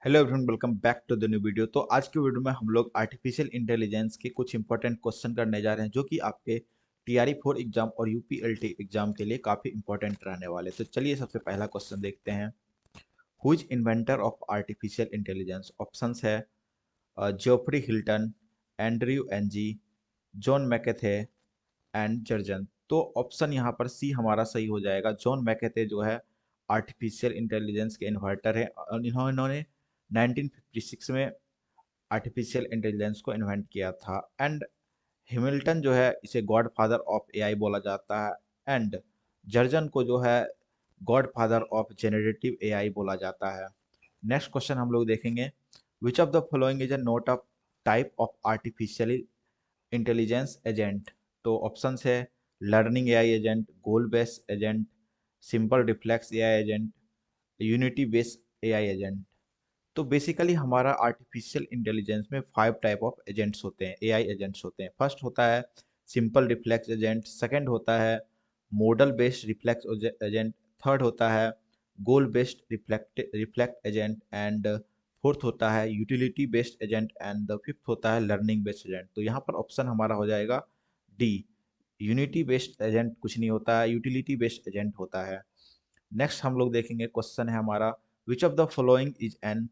Hello everyone, welcome back to the new video. तो आज की वीडियो में हम लोग आर्टिफिशियल इंटेलिजेंस के कुछ इंपॉर्टेंट क्वेश्चन करने जा रहे हैं जो कि आपके टीआरई 4 एग्जाम और यूपीएलटी एग्जाम के लिए काफ़ी इंपॉर्टेंट रहने वाले। तो चलिए सबसे पहला क्वेश्चन देखते हैं। Who is inventor of artificial intelligence? Options है Geoffrey Hilton, Andrew Ng, John McCarthy and Jurgen. तो ऑप्शन यहाँ पर सी हमारा सही हो जाएगा। जॉन मैकेथे जो है आर्टिफिशियल इंटेलिजेंस के इन्वर्टर है और इन्होंने 1956 में आर्टिफिशियल इंटेलिजेंस को इन्वेंट किया था। एंड हिमिल्टन जो है इसे गॉड फादर ऑफ एआई बोला जाता है। एंड जर्जन को जो है God father of generative AI बोला जाता है। नेक्स्ट क्वेश्चन हम लोग देखेंगे। विच of the following is a note of type of artificial intelligence agent? तो ऑप्शंस है लर्निंग एआई एजेंट, गोल based agent, simple reflex AI agent, unity based AI agent. तो basically हमारा आर्टिफिशियल इंटेलिजेंस में 5 type of agents होते हैं, AI agents होते हैं। First होता है सिंपल रिफ्लेक्स एजेंट, सेकंड होता है model based reflex agent, third होता है गोल based reflect agent, and fourth होता है utility based agent, and the fifth होता है लर्निंग बेस्ड एजेंट। तो यहाँ पर ऑप्शन हमारा हो जाएगा डी। यूनिटी बेस्ड एजेंट कुछ नहीं होता है, यूटिलिटी बेस्ड एजेंट होता है। नेक्स्ट हम लोग देखेंगे, क्वेश्चन है हमारा which of the following is N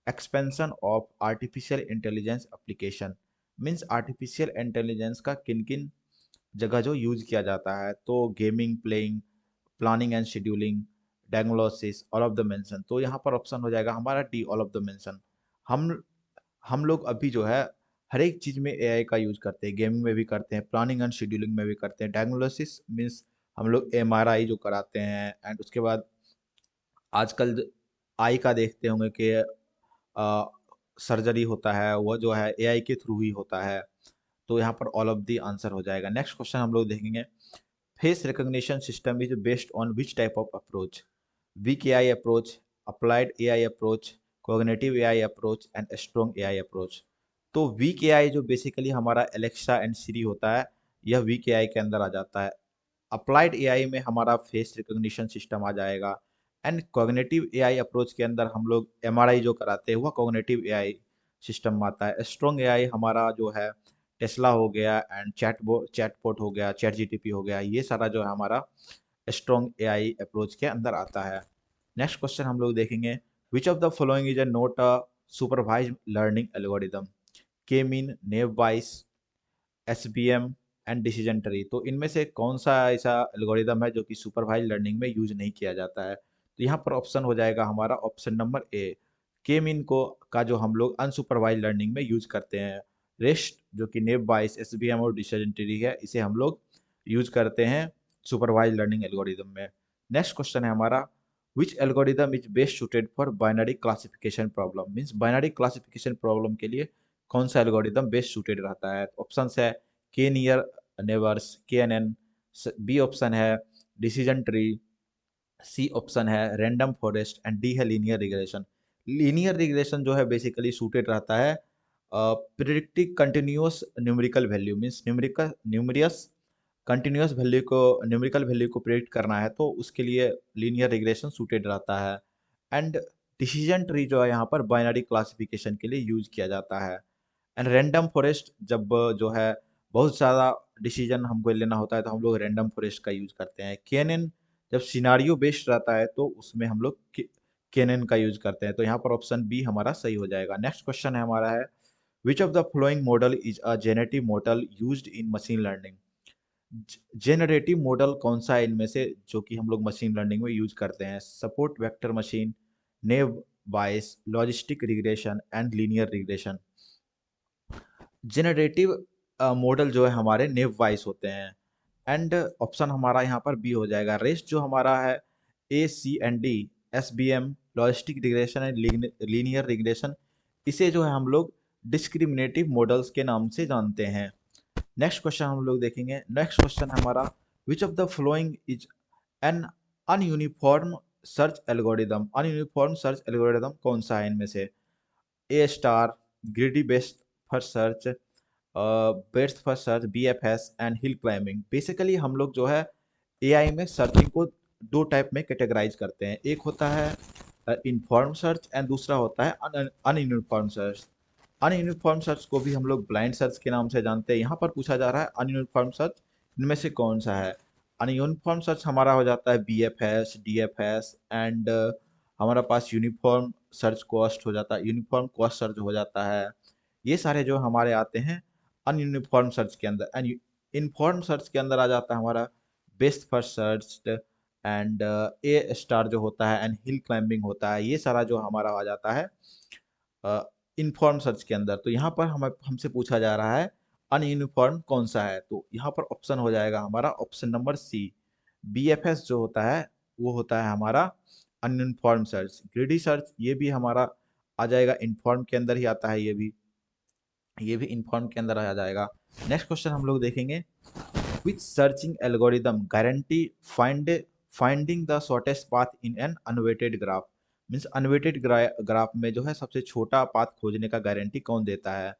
expansion of artificial intelligence application? Means artificial intelligence का किन किन जगह जो यूज किया जाता है। तो gaming, playing, planning and scheduling, diagnosis, all of the mention. तो यहाँ पर ऑप्शन हो जाएगा हमारा D, all of the mention. हम हम लोग अभी जो है हर एक चीज़ में एआई का यूज करते हैं, गेमिंग में भी करते हैं, प्लानिंग एंड शेड्यूलिंग में भी करते हैं। डायग्नोसिस मीन्स हम लोग एमआरआई जो कराते हैं। एंड उसके बाद आजकल आई का देखते होंगे कि सर्जरी होता है वो जो है एआई के थ्रू ही होता है। तो यहाँ पर ऑल ऑफ दी आंसर हो जाएगा। नेक्स्ट क्वेश्चन हम लोग देखेंगे। Face recognition system is based on which type of approach? Weak AI approach, applied AI approach, cognitive AI approach and strong AI approach. तो वीक एआई जो basically हमारा Alexa and सीरी होता है, यह वीक एआई के अंदर आ जाता है। अप्लाइड एआई में हमारा फेस रिकॉग्निशन सिस्टम आ जाएगा। एंड कॉग्निटिव एआई अप्रोच के अंदर हम लोग एमआरआई जो कराते हैं वह कॉग्निटिव एआई सिस्टम में आता है। स्ट्रॉन्ग एआई हमारा जो है टेस्ला हो गया, एंड चैटबॉट हो गया, चैट जीटीपी हो गया, ये सारा जो है हमारा स्ट्रॉन्ग एआई अप्रोच के अंदर आता है। नेक्स्ट क्वेश्चन हम लोग देखेंगे। विच of the following is a note a supervised learning algorithm? के मीन, नेव बाइस, एसबीएम एंड डिसीजन ट्री। तो इनमें से कौन सा ऐसा एल्गोरिदम है जो कि सुपरवाइज लर्निंग में यूज नहीं किया जाता है? तो यहाँ पर ऑप्शन हो जाएगा हमारा ऑप्शन नंबर ए, के मीन को का जो हम लोग अनसुपरवाइज लर्निंग में यूज करते हैं। रेस्ट जो कि नेव बाइस, एसबीएम और डिसीजन ट्री है, इसे हम लोग यूज करते हैं सुपरवाइज लर्निंग एल्गोरिदम में। नेक्स्ट क्वेश्चन है हमारा which algorithm is best suited for binary classification problem? Means binary classification problem के लिए कौन सा एल्गोरिदम बेस्ट सुटेड रहता है? ऑप्शन है के नियर नेबर्स, के एन एन, बी ऑप्शन है डिसीजन ट्री, सी ऑप्शन है रैंडम फॉरेस्ट, एंड डी है लीनियर रिग्रेशन। लीनियर रिग्रेशन जो है बेसिकली सूटेड रहता है predictive continuous numerical value. Means numerous continuous value को, न्यूमेरिकल वैल्यू को प्रिडिक्ट करना है तो उसके लिए लीनियर रिग्रेशन सूटेड रहता है। एंड डिसीजन ट्री जो है यहाँ पर बाइनरी क्लासिफिकेशन के लिए यूज किया जाता है। एंड रैंडम फॉरेस्ट जब जो है बहुत ज़्यादा डिसीजन हमको लेना होता है तो हम लोग रैंडम फॉरेस्ट का यूज करते हैं। केएनएन जब सिनारियो बेस्ड रहता है तो उसमें हम लोग केएनएन का यूज करते हैं। तो यहाँ पर ऑप्शन बी हमारा सही हो जाएगा। नेक्स्ट क्वेश्चन है हमारा है विच of the flowing model is a generative model used in machine learning? Generative model कौन सा है इनमें से जो कि हम लोग मशीन लर्निंग में यूज करते हैं? Support vector machine, naive bias, logistic regression and linear regression. Generative model जो है हमारे नेव वाइज होते हैं। एंड ऑप्शन हमारा यहाँ पर बी हो जाएगा। रेस्ट जो हमारा है A, C and D, S V M, logistic regression and linear regression, इसे जो है हम लोग डिस्क्रिमिनेटिव मॉडल्स के नाम से जानते हैं। नेक्स्ट क्वेश्चन हम लोग देखेंगे। नेक्स्ट क्वेश्चन है हमारा which of the following is an uninformed search algorithm? Uninformed search algorithm कौन सा है इनमें से? A star, greedy best first search, best first search, BFS and hill climbing. Basically हम लोग जो है एआई में सर्चिंग को दो टाइप में कैटेगराइज करते हैं। एक होता है इन्फॉर्म सर्च एंड दूसरा होता है अनइन्फॉर्म सर्च। अनयूनिफॉर्म सर्च को भी हम लोग ब्लाइंड सर्च के नाम से जानते हैं। यहाँ पर पूछा जा रहा है अनयूनिफॉर्म सर्च इनमें से कौन सा है। अनयूनिफॉर्म सर्च हमारा हो जाता है BFS, DFS एंड हमारा पास यूनिफॉर्म सर्च कॉस्ट हो जाता है, यूनिफॉर्म कॉस्ट सर्च हो जाता है। ये सारे जो हमारे आते हैं अनयूनिफॉर्म सर्च के अंदर। एंड इन्फॉर्म सर्च के अंदर आ जाता है हमारा best first search and A star जो होता है एंड हिल क्लाइंबिंग होता है। ये सारा जो हमारा आ जाता है इन्फॉर्म सर्च के अंदर। तो यहाँ पर हमसे पूछा जा रहा है अनयूनिफॉर्म कौन सा है, तो यहाँ पर ऑप्शन हो जाएगा हमारा ऑप्शन नंबर सी। BFS जो होता है वो होता है हमारा अनइन्फॉर्म सर्च। ग्रीडी सर्च ये भी हमारा आ जाएगा इन्फॉर्म के अंदर ही आता है, ये भी इन्फॉर्म के अंदर आ जाएगा। नेक्स्ट क्वेश्चन हम लोग देखेंगे, which searching algorithm guarantee finding the shortest path in an unweighted graph. Means unweighted graph में जो है सबसे छोटा पाथ खोजने का गारंटी कौन देता है।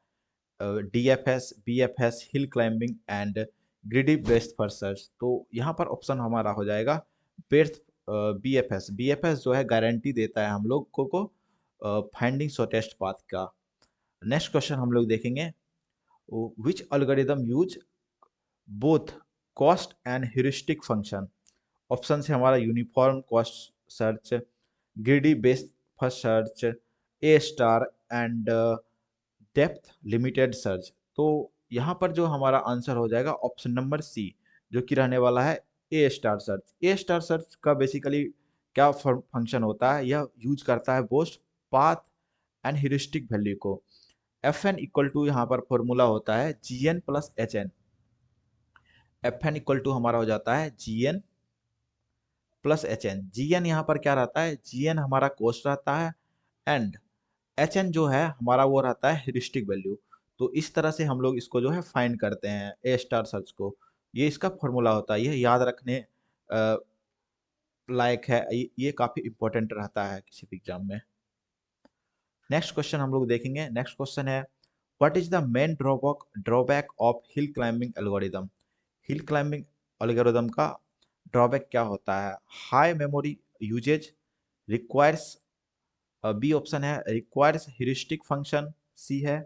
DFS, BFS, hill climbing and greedy best first search. तो यहाँ पर ऑप्शन हमारा हो जाएगा बेस्ट BFS। BFS जो है गारंटी देता है हम लोग को फाइंडिंग शॉर्टेस्ट पाथ का। नेक्स्ट क्वेश्चन हम लोग देखेंगे, which algorithm use both cost and heuristic function. Option है हमारा uniform cost search, greedy based first search, A star and depth limited search. तो यहाँ पर जो हमारा आंसर हो जाएगा ऑप्शन नंबर सी, जो कि रहने वाला है A star search. A star search का बेसिकली क्या फंक्शन होता है, यह यूज करता है both path and heuristic value को। FN इक्वल टू यहाँ पर फॉर्मूला होता है GN plus HN। FN equal to हमारा हो जाता है GN प्लस HN। GN यहाँ पर क्या रहता है, GN हमारा कॉस्ट रहता है एंड HN जो है हमारा वो रहता है ह्यूरिस्टिक वैल्यू। तो इस तरह से हम लोग इसको जो है फाइंड करते हैं ए स्टार सर्च को। ये इसका फॉर्मूला होता है, ये याद रखने लायक है, ये काफी इंपॉर्टेंट रहता है किसी भी एग्जाम में। नेक्स्ट क्वेश्चन हम लोग देखेंगे। नेक्स्ट क्वेश्चन है, what is the main drawback of hill climbing algorithm. Hill climbing algorithm का ड्रॉबैक क्या होता है। High memory usage, requires, B option है रिक्वायर्स ह्यूरिस्टिक फंक्शन, सी है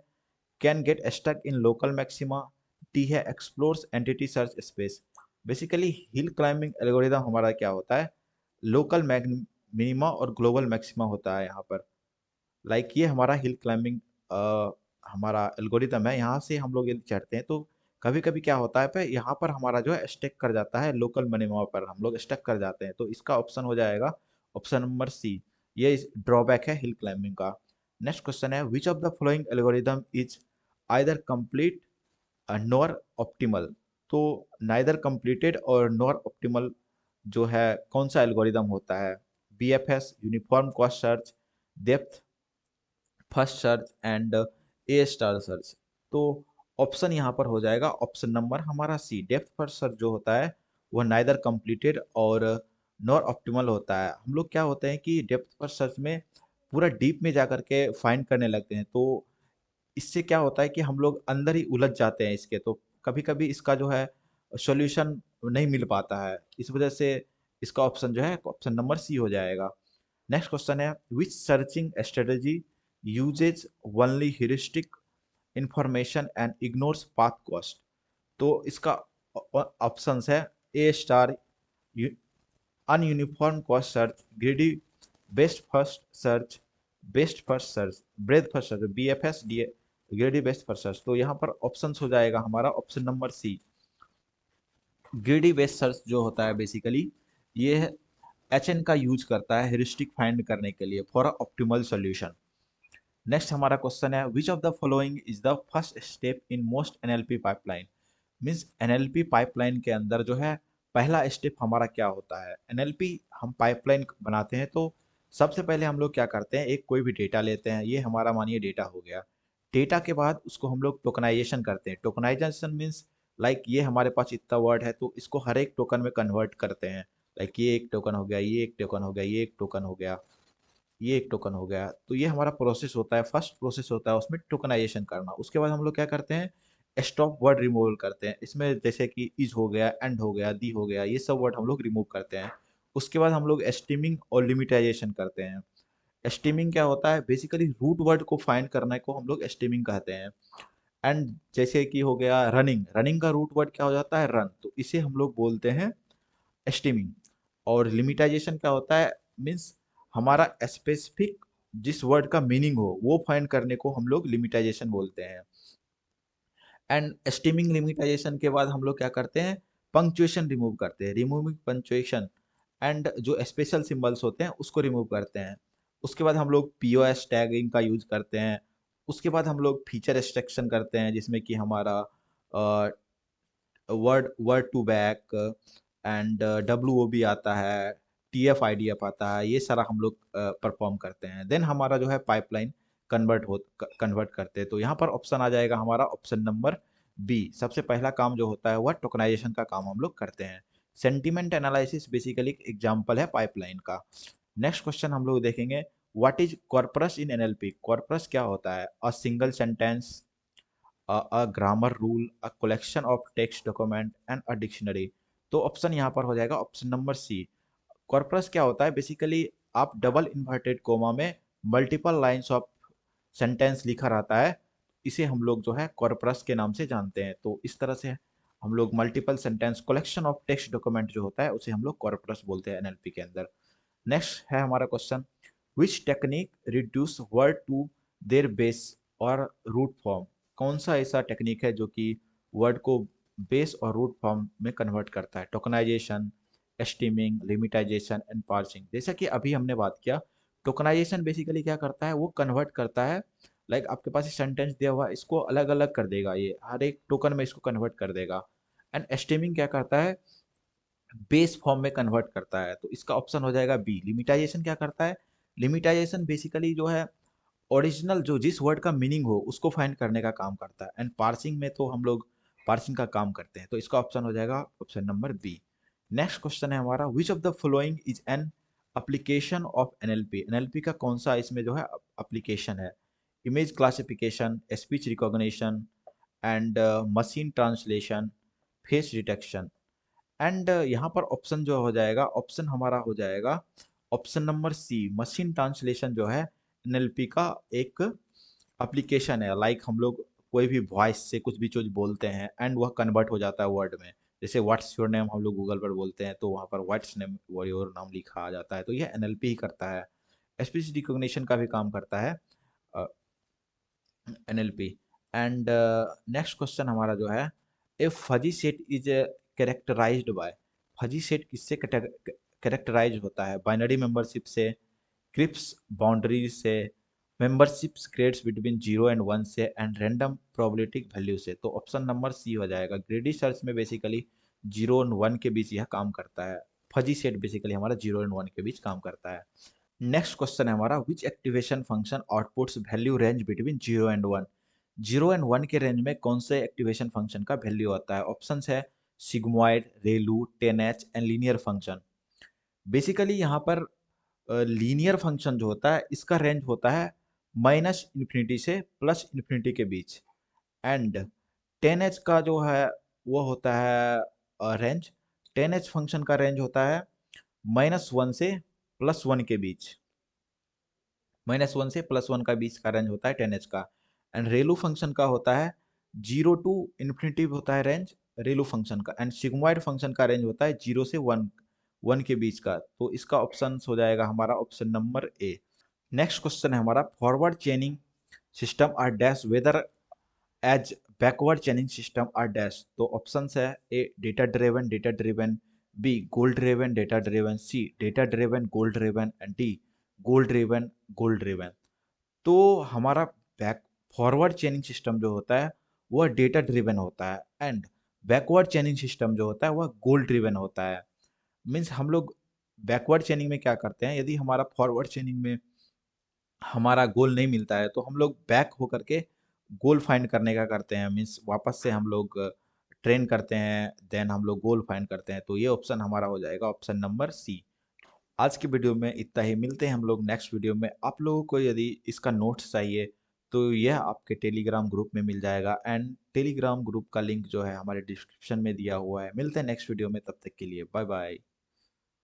can get stuck in local maxima, D है explores entire search space. Basically hill climbing algorithm हमारा क्या होता है, लोकल मिनिमा और ग्लोबल मैक्सिमा होता है यहाँ पर। ये हमारा हिल क्लाइंबिंग हमारा एल्गोरिदम है, यहाँ से हम लोग ये चढ़ते हैं तो कभी कभी क्या होता है पे यहाँ पर हमारा जो है स्टक कर जाता है, लोकल मिनिमा पर हम लोग स्टक कर जाते हैं। तो इसका ऑप्शन हो जाएगा ऑप्शन नंबर सी, ये ड्रॉबैक है हिल क्लाइंबिंग का। नेक्स्ट क्वेश्चन है, विच of the following algorithm is either complete nor optimal. तो नाइदर कंप्लीटेड और नॉर ऑप्टिमल जो है कौन सा एल्गोरिदम होता है। BFS, uniform cost search, depth first search and A star search. तो ऑप्शन यहाँ पर हो जाएगा ऑप्शन नंबर हमारा सी, डेप्थ फर्स्ट सर्च जो होता है वह नाइदर कंप्लीटेड और नॉर ऑप्टिमल होता है। हम लोग क्या होते हैं कि डेप्थ फर्स्ट सर्च में पूरा डीप में जा करके फाइंड करने लगते हैं, तो इससे क्या होता है कि हम लोग अंदर ही उलझ जाते हैं इसके। तो कभी कभी इसका जो है सॉल्यूशन नहीं मिल पाता है, इस वजह से इसका ऑप्शन जो है ऑप्शन नंबर सी हो जाएगा। नेक्स्ट क्वेश्चन है, which searching strategy uses only heuristic information and ignores path cost. तो इसका ऑप्शंस है A star uniform cost search, greedy best first search, best first search, breadth first search, BFS, D greedy best first search. तो यहाँ पर options हो जाएगा हमारा option number C, greedy best search जो होता है बेसिकली ये HN का यूज करता है हेरिस्टिक फाइंड करने के लिए फॉर ऑप्टिमल सॉल्यूशन। नेक्स्ट हमारा क्वेश्चन है, विच of the following is the first step in most NLP pipeline. Means NLP pipeline के अंदर जो है पहला स्टेप हमारा क्या होता है। NLP हम पाइपलाइन बनाते हैं तो सबसे पहले हम लोग क्या करते हैं, एक कोई भी डेटा लेते हैं, ये हमारा मानिए डेटा हो गया। डेटा के बाद उसको हम लोग टोकनाइजेशन करते हैं। टोकनाइजेशन मीन्स ये हमारे पास इतना वर्ड है तो इसको हर एक टोकन में कन्वर्ट करते हैं। ये एक टोकन हो गया, ये एक टोकन हो गया, ये एक टोकन हो गया, ये एक टोकन हो गया। तो ये हमारा प्रोसेस होता है, फर्स्ट प्रोसेस होता है उसमें टोकनाइजेशन करना। उसके बाद हम लोग क्या करते हैं, स्टॉप वर्ड रिमूवल करते हैं। इसमें जैसे कि इज हो गया, एंड हो गया, दी हो गया, ये सब वर्ड हम लोग रिमूव करते हैं। उसके बाद हम लोग स्ट्रीमिंग और लिमिटाइजेशन करते हैं। एस्टीमिंग क्या होता है, बेसिकली रूट वर्ड को फाइंड करने को हम लोग एस्टीमिंग कहते हैं। एंड जैसे कि हो गया रनिंग, रनिंग का रूट वर्ड क्या हो जाता है, रन, तो इसे हम लोग बोलते हैं एस्टीमिंग। और लिमिटाइजेशन क्या होता है, मीन्स हमारा स्पेसिफिक जिस वर्ड का मीनिंग हो वो फाइंड करने को हम लोग लिमिटाइजेशन बोलते हैं। एंड एस्टीमिंग लिमिटाइजेशन के बाद हम लोग क्या करते हैं, पंक्चुएशन रिमूव करते हैं, रिमूविंग पंक्चुएशन एंड जो स्पेशल सिंबल्स होते हैं उसको रिमूव करते हैं। उसके बाद हम लोग पीओएस टैगिंग का यूज करते हैं। उसके बाद हम लोग फीचर एक्सट्रैक्शन करते हैं, जिसमें कि हमारा word word to vec and W O B आता है, T F I D F आता है, ये सारा हम लोग परफॉर्म करते हैं। देन हमारा जो है पाइपलाइन कन्वर्ट करते हैं। तो यहाँ पर ऑप्शन आ जाएगा हमारा ऑप्शन नंबर बी। सबसे पहला काम जो होता है वह टोकनाइजेशन का काम हम लोग करते हैं। सेंटिमेंट एनालिसिस बेसिकली एग्जाम्पल है पाइपलाइन का। नेक्स्ट क्वेश्चन हम लोग देखेंगे, what is corpus in NLP. Corpus क्या होता है, a single sentence, a grammar rule, a collection of text document and a dictionary। तो ऑप्शन यहाँ पर हो जाएगा ऑप्शन नंबर सी। कॉर्पस क्या होता है, बेसिकली आप डबल इन्वर्टेड कोमा में मल्टीपल लाइंस ऑफ सेंटेंस लिखा रहता है, इसे हम लोग जो है कॉर्पस के नाम से जानते हैं। तो इस तरह से हम लोग multiple sentence collection of text document जो होता है उसे हम लोग कॉर्पस बोलते हैं एनएलपी के अंदर। नेक्स्ट है हमारा question, which technique reduce word to their base और रूट फॉर्म। कौन सा ऐसा टेक्निक है जो कि वर्ड को बेस और रूट फॉर्म में कन्वर्ट करता है। Tokenization, stemming, lemmatization and parsing. जैसा कि अभी हमने बात किया, टोकनाइजेशन बेसिकली क्या करता है, वो कन्वर्ट करता है, लाइक आपके पास सेंटेंस दिया हुआ है, इसको अलग अलग कर देगा, ये हर एक टोकन में इसको कन्वर्ट कर देगा। एंड एस्टीमिंग क्या करता है, बेस फॉर्म में कन्वर्ट करता है। तो इसका ऑप्शन हो जाएगा बी। लिमिटाइजेशन क्या करता है, लिमिटाइजेशन बेसिकली जो है ओरिजिनल जो जिस वर्ड का मीनिंग हो उसको फाइंड करने का काम करता है। एंड पार्सिंग में तो हम लोग पार्सिंग का काम करते हैं। तो इसका ऑप्शन हो जाएगा option number B. Next question है हमारा, which of the following is an application of NLP. NLP का कौन सा इसमें जो है एप्लीकेशन है। Image classification, speech recognition and machine translation, face detection. And यहाँ पर ऑप्शन जो हो जाएगा, ऑप्शन हमारा हो जाएगा option number C. Machine translation जो है एनएलपी का एक एप्लीकेशन है। लाइक हम लोग कोई भी वॉइस से कुछ भी चीज बोलते हैं एंड वह कन्वर्ट हो जाता है वर्ड में। जैसे व्हाट्स योर नेम हम लोग गूगल पर बोलते हैं तो वहाँ पर व्हाट्स नेम योर नाम लिखा आ जाता है, तो यह एनएलपी ही करता है। स्पीच रिकॉग्निशन का भी काम करता है एनएलपी। एंड नेक्स्ट क्वेश्चन हमारा जो है, a fuzzy set is characterized by. Fuzzy set किससे कैरेक्टराइज होता है, बाइनरी मेंबरशिप से, क्रिप्स बाउंड्री से, मेंबरशिप्स ग्रेड्स बिटवीन 0 एंड 1 से, एंड रैंडम प्रोबेबिलिटी वैल्यू से। तो ऑप्शन नंबर सी हो जाएगा। ग्रेडी सर्च में बेसिकली 0 और 1 के बीच यह काम करता है। फजी सेट बेसिकली हमारा 0 एंड 1 के बीच काम करता है। नेक्स्ट क्वेश्चन है हमारा, which activation function outputs value range between 0 and 1। 0 and 1 के रेंज में कौन से एक्टिवेशन फंक्शन का वैल्यू आता है। ऑप्शंस है sigmoid, ReLU, 10H and linear function. Basically यहाँ पर लीनियर फंक्शन जो होता है इसका रेंज होता है -इन्फिनिटी से +इन्फिनिटी के बीच। एंड 10H का जो है वो होता है रेंज, 10H फंक्शन का रेंज होता है -1 से +1 के बीच। -1 से +1 का बीच का रेंज होता है 10H का। एंड रेलू फंक्शन का होता है 0 to इन्फिनिटी होता है रेंज रेलू फंक्शन का। एंड सिग्मॉइड फंक्शन का रेंज होता है 0 से 1 के बीच का। तो इसका ऑप्शन हो जाएगा हमारा option number A. Next question है हमारा, forward chaining system are dash whether as backward chaining system are dash. तो ऑप्शन है A data driven, B goal driven data driven, C data driven goal driven and D goal driven. तो हमारा back forward chaining system जो होता है वह data driven होता है एंड बैकवर्ड चेनिंग सिस्टम जो होता है वह गोल ड्रिवन होता है। मीन्स हम लोग बैकवर्ड चेनिंग में क्या करते हैं, यदि हमारा फॉरवर्ड चेनिंग में हमारा गोल नहीं मिलता है तो हम लोग बैक होकर के गोल फाइंड करने का करते हैं। मीन्स वापस से हम लोग ट्रेन करते हैं, देन हम लोग गोल फाइंड करते हैं। तो ये ऑप्शन हमारा हो जाएगा ऑप्शन नंबर सी। आज की वीडियो में इतना ही, मिलते हैं हम लोग नेक्स्ट वीडियो में। आप लोगों को यदि इसका नोट्स चाहिए तो यह आपके टेलीग्राम ग्रुप में मिल जाएगा एंड टेलीग्राम ग्रुप का लिंक जो है हमारे डिस्क्रिप्शन में दिया हुआ है। मिलते हैं नेक्स्ट वीडियो में, तब तक के लिए बाय बाय।